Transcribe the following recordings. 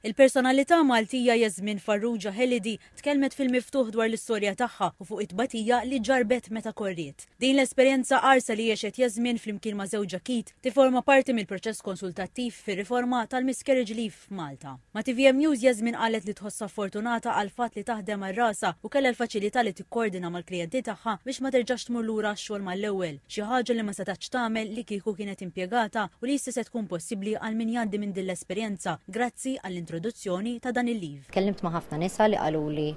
Il-personalità Maltija Yasmin Farrugia Helidi tkellmet fil-miftuħ dwar l-istorja tagħha u fuq it-tbatija li ġarbet meta korriet. Din l-esperjenza qarsa li jexet Yasmin flimkien ma' żewġa Kit tiforma parti mill-proċess konsultattiv fir-riforma tal-miscarriage leave f'Malta. Ma' TVM News Yasmin qalet li tħossha fortunata għal fatt li taħdem għar-rasa u kellha l-faċilità li tikkoordina mal-klijenti tagħha biex ma terġax tmur lura x-xogħol mal-ewwel, xi ħaġa li ma setax tagħmel li kieku kienet impjegata u li issa se tkun possibbli għal min jgħaddi minn din l-esperjenza grazzi għall-introduzzjoni ta' dan il-leave. Kellimt ma' ħafna nisa li qaluli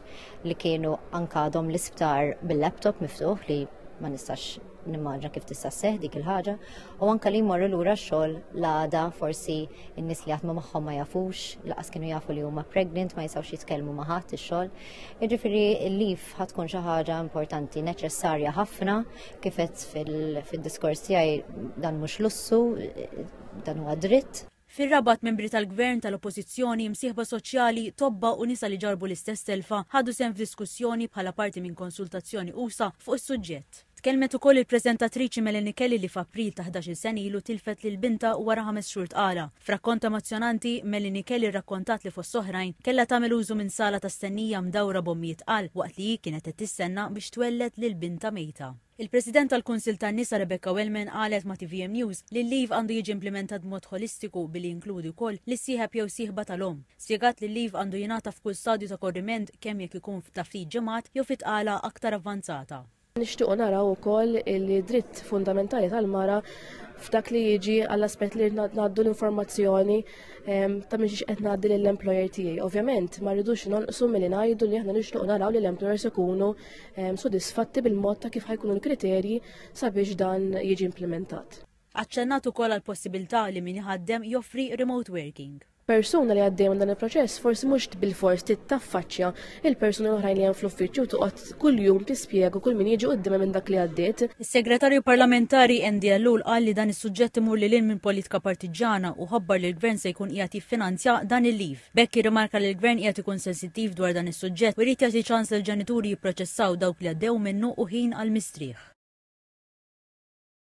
li kienu anka għadhom l-isptar bil-laptop miftuħ li ma nistax nimmaġna kif tista' sseħħ dik il-ħaġa u anka li jmorru lura x-xogħol l-għada forsi n-nies li jaħdmu magħhom ma jafux, laqas kienu jafu li huma pregnant ma jistgħux jitkellmu ma' ħadd ix-xogħol. Jiġifieri l-leave ħadd tkun xi ħaġa importanti neċessarja ħafna kif qed fid-diskors tiegħi dan mhux lussu, dan huwa dritt. Fir-rabat membri tal-gvern tal-oppożizzjoni, msieħba soċjali, tobba u nisa li ġarbu l-istess telfa ħadu sehem f'diskussjoni bħala parti minn konsultazzjoni usa fuq is-suġġett. Tkellmet ukoll il-preżentatriċi Melanie Kelly li f'April ta' 11 sen ilu tilfet lil binta wara 5 xhur tqala. F'rakkont emozjonanti, Melanie Kelly rrakkontat li fost oħrajn kellha tagħmel użu minn sala ta' stennija mdawra bommijiet tqal waqt li kienet qed tistenna biex twellet lil binta mejta. Il-President tal-Kunsil tan-Nisa Rebecca Wellman qalet ma' TVM News li l-leave għandu jiġi implementat b'mod holistiku billi jinkludi wkoll li sieħeb jew sieħba tal-om. Spjegat li l-leave għandu jingħata f'kull stadju ta' korriment kemm jekk ikun ta' ftit ġimgħat jew fi tqala aktar avvanzata. Nixtiequ naraw ukoll il-dritt fundamentali tal-mara f'dak li jiġi għall-aspett li ngħaddu l-informazzjoni ta' minn qed ngħaddi lill-employer tiegħi. Ovvjament ma rridux nonqsu milli ngħidu li aħna nixtiequ naraw li l-employers ikunu sodisfatti bil-mod ta' kif ħajkunu l-kriterji sabiex dan jiġi implementat. Aċċennat ukoll għall-possibilità li min iħaddem joffri remote working. Persuna li għaddejjem dan il-proċess forsi mhux bil-fors titaffaċċja il-persuni l-oħrajn li hemm fl-uffiċċju toqgħod kuljum tispjega kull min jiġi qudiemha minn dak li għaddiet. Is-Segretarju Parlamentari Endi Ellul qal li dan is-suġġett imur lil minn politika partiġana u ħabbar li l-Gvern se jkun qiegħed jiffinanzja dan il-leave. Bekk irrimarka li l-Gvern qiegħed ikun sensittiv dwar dan is-suġġett u jrid jagħti ċans lill-ġenituri jipproċessaw dawk li għaddew minnu u ħin għall-mistrieħ.